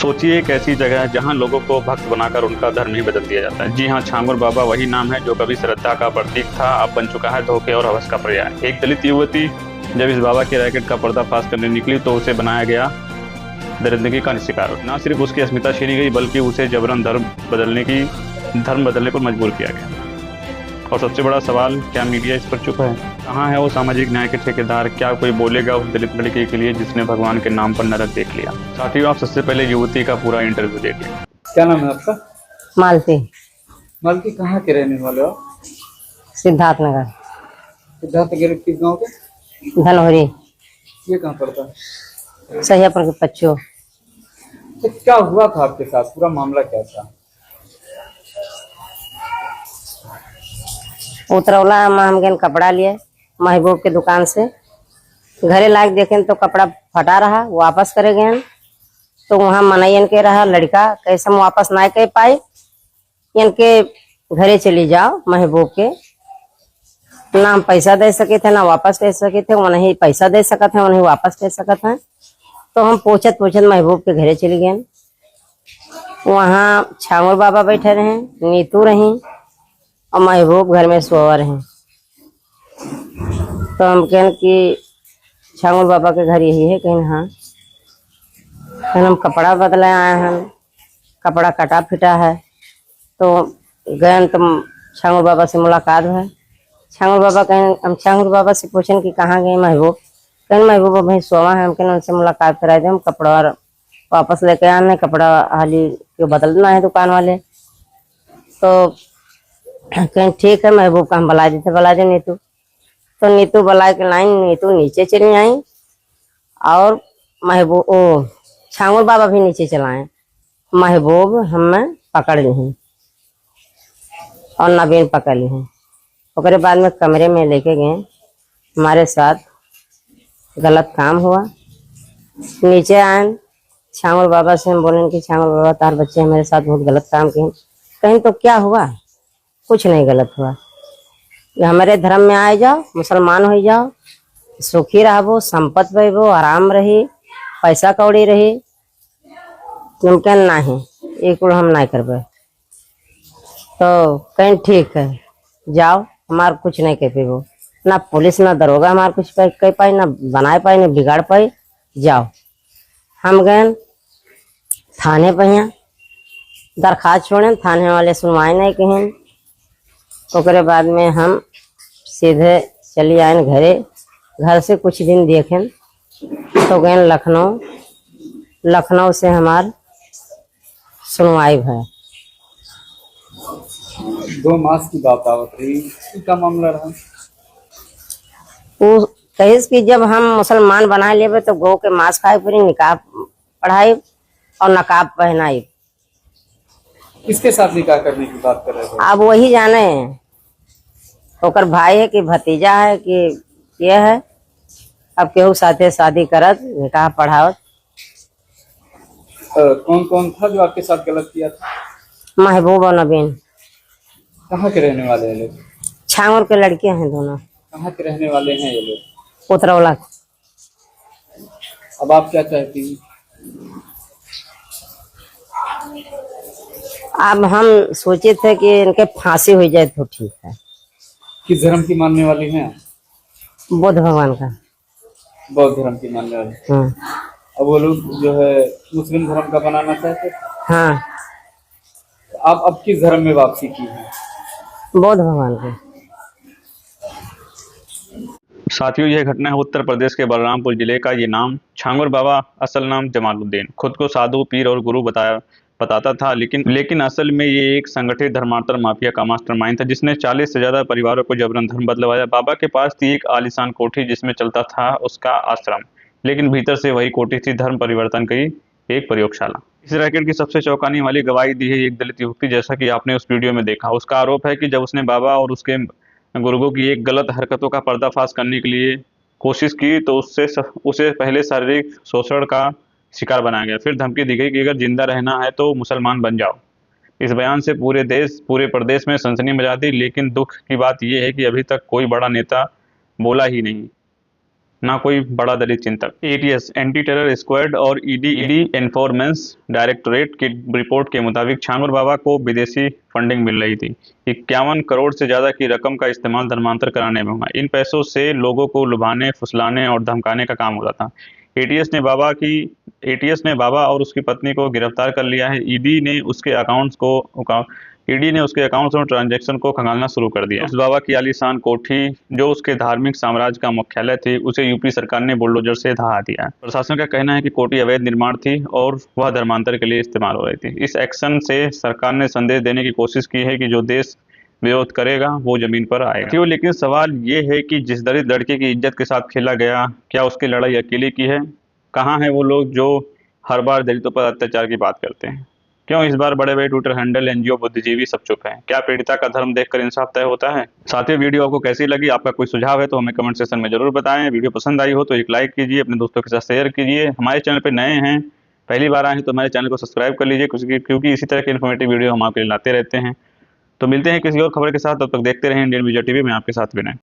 सोचिए एक ऐसी जगह है जहां लोगों को भक्त बनाकर उनका धर्म ही बदल दिया जाता है। जी हां, छांगुर बाबा वही नाम है जो कभी श्रद्धा का प्रतीक था, अब बन चुका है धोखे और हवस का पर्याय। एक दलित युवती जब इस बाबा के रैकेट का पर्दाफाश करने निकली तो उसे बनाया गया दरिंदगी का शिकार। न सिर्फ उसकी अस्मिता छीनी गई बल्कि उसे जबरन धर्म बदलने पर मजबूर किया गया। और सबसे बड़ा सवाल, क्या मीडिया इस पर चुप है? कहाँ है वो सामाजिक न्याय के ठेकेदार? क्या कोई बोलेगा उस दलित लड़की के लिए जिसने भगवान के नाम पर नरक देख लिया? साथियों, आप सबसे पहले युवती का पूरा इंटरव्यू देखिए। क्या नाम है आपका? मालती। मालती कहाँ के रहने वाले हो? सिद्धार्थनगर। सिद्धार्थनगर किस गाँव के? धनौरी। ये कहाँ पड़ता है? सहियापुर के पच्चू। तो क्या हुआ था आपके साथ? पूरा मामला क्या था? उतरौला हम गए कपड़ा लिए महबूब के दुकान से, घरे लाके देखें तो कपड़ा फटा रहा, वापस करे गए तो वहाँ मनैन के रहा लड़का, कैसे हम वापस ना कह पाए, इनके घरे चली जाओ महबूब के, ना हम पैसा दे सके थे ना वापस दे सके थे, वो नहीं पैसा दे सका थे वो नहीं वापस दे सका था। तो हम पूछत महबूब के घरे चली गए। वहाँ छांगुर बाबा बैठे रहे, नीतू रही और महबूब घर में सोवा रहे। तो हम कहें कि छांगुर बाबा के घर यही है? कहें हाँ। हम कपड़ा बदले आए हैं, कपड़ा कटा फिटा है। तो गए तो छांगुर बाबा से मुलाकात है। छांगुर बाबा कहें, हम छांगुर बाबा से पूछें कि कहाँ गए महबूब? कहें महबूब भाई सोवा है। हम कहें उनसे मुलाकात कराए थे, हम कपड़ा वापस लेके आने, कपड़ा हाली क्यों बदलना है दुकान वाले। तो कहीं ठीक है महबूब का हम बुला दे नीतू। तो नीतू बुला के लाइन, नीतू नीचे चली आई और महबूब छांगुर बाबा भी नीचे चलाए। महबूब हमें पकड़ ली और नवीन पकड़ ली। उसके बाद में कमरे में लेके गए, हमारे साथ गलत काम हुआ। नीचे आए, छांगुर बाबा से हम बोले कि छांगुर बाबा तार बच्चे हमारे साथ बहुत गलत काम किए। कहीं तो क्या हुआ? कुछ नहीं गलत हुआ, हमारे धर्म में आ जाओ, मुसलमान हो जाओ, सुखी रहो, संपत्ति पाइबो, आराम रही, पैसा कौड़ी रही। मुमकिन नहीं, एक हम नहीं करबे। तो कहीं ठीक है जाओ, हमार कुछ नहीं कह पेबो, ना पुलिस ना दरोगा हमार कुछ कह पाई, ना बनाए पाई, ना बिगाड़ पाई, जाओ। हम गए थाने पर, यहाँ दरखास्त छोड़े, थाने वाले सुनवाई नहीं कहें। उसके बाद में हम सीधे चली आए घरे। घर से कुछ दिन देखें तो गए लखनऊ से हमार सुनवाई है। 2 मास की बात आवत रही, क्या मामला रहा? वो कही कि जब हम मुसलमान बना लेबे तो गौ के मांस खाए, पूरी निकाब पढ़ाई और नकाब पहनाई। किसके साथ निकाह करने की बात कर रहे थे? अब वही जाने हैं, ओकर भाई है कि भतीजा है कि ये है। अब केहू साथे शादी करत, निकाह पढ़ावत। कौन कौन था जो आपके साथ गलत किया था? महबूब और नवीन। कहाँ के रहने वाले हैं लोग? छांगुर के लड़के हैं दोनों। कहाँ के रहने वाले हैं ये लोग? उतरौला। अब आप क्या चाहती हैं? अब हम सोचे थे कि इनके फांसी हो जाए तो ठीक है। किस धर्म की मानने वाली हैं? बुद्ध भगवान का। बौद्ध धर्म की मानने वाली। हाँ। अब वो लोग जो है मुस्लिम धर्म का बनाना चाहते। हाँ। तो आप अब किस धर्म में वापसी की है? बौद्ध भगवान का। साथियों, यह घटना है उत्तर प्रदेश के बलरामपुर जिले का। ये नाम छांगुर बाबा, असल नाम जमालुद्दीन, खुद को साधु, पीर और गुरु बताता था, लेकिन असल में ये एक संगठित धर्मांतर माफिया का मास्टरमाइंड था जिसने 40 से ज्यादा परिवारों को जबरन धर्म बदलवाया। बाबा के पास थी एक आलीशान कोठी जिसमें चलता था उसका आश्रम, लेकिन भीतर से वही कोठी थी धर्म परिवर्तन की एक प्रयोगशाला। इस रैकेट की सबसे चौंकाने वाली गवाही दी है एक दलित युवती, जैसा कि आपने उस वीडियो में देखा। उसका आरोप है कि जब उसने बाबा और उसके गुरुओं की एक गलत हरकतों का पर्दाफाश करने के लिए कोशिश की तो उसे पहले शारीरिक शोषण का शिकार बनाया गया, फिर धमकी दी गई कि अगर जिंदा रहना है तो मुसलमान बन जाओ। इस बयान से पूरे प्रदेश में सनसनी मचा दी, लेकिन दुख की बात यह है कि अभी तक कोई बड़ा नेता बोला ही नहीं। ना कोई बड़ा दलित चिंतक। एटीएस एंटी टेरर स्क्वाड और ईडी एनफोर्समेंट डायरेक्टोरेट की रिपोर्ट के मुताबिक छांगुर बाबा को विदेशी फंडिंग मिल रही थी। 51 करोड़ से ज्यादा की रकम का इस्तेमाल धर्मांतर कराने में हुआ। इन पैसों से लोगों को लुभाने, फुसलाने और धमकाने का काम होता था। एटीएस ने बाबा और उसकी पत्नी को गिरफ्तार कर लिया है। ईडी ने उसके अकाउंट्स और ट्रांजैक्शन को खंगालना शुरू कर दिया। उस बाबा की आलीशान कोठी, जो उसके धार्मिक साम्राज्य का मुख्यालय थी, उसे यूपी सरकार ने बुलडोजर से ढहा दिया। प्रशासन का कहना है कि कोठी अवैध निर्माण थी और वह धर्मांतर के लिए इस्तेमाल हो रही थी। इस एक्शन से सरकार ने संदेश देने की कोशिश की है कि जो देश विरोध करेगा वो जमीन पर आएगा। लेकिन सवाल ये है कि जिस दलित लड़के की इज्जत के साथ खेला गया, क्या उसकी लड़ाई अकेले की है? कहाँ है वो लोग जो हर बार दलितों पर अत्याचार की बात करते हैं? क्यों इस बार बड़े बड़े ट्विटर हैंडल, एनजीओ, बुद्धिजीवी सब चुप हैं? क्या पीड़िता का धर्म देखकर इंसाफ तय होता है? साथियों, वीडियो आपको कैसी लगी? आपका कोई सुझाव है तो हमें कमेंट सेक्शन में जरूर बताएं। वीडियो पसंद आई हो तो एक लाइक कीजिए, अपने दोस्तों के साथ शेयर कीजिए। हमारे चैनल पर नए हैं, पहली बार आए हैं तो हमारे चैनल को सब्सक्राइब कर लीजिए, क्योंकि इसी तरह के इन्फॉर्मेटिव वीडियो हम आपके लिए लाते रहते हैं। तो मिलते हैं किसी और खबर के साथ, तब तक देखते रहें इंडियन विजय टीवी में आपके साथ विनय।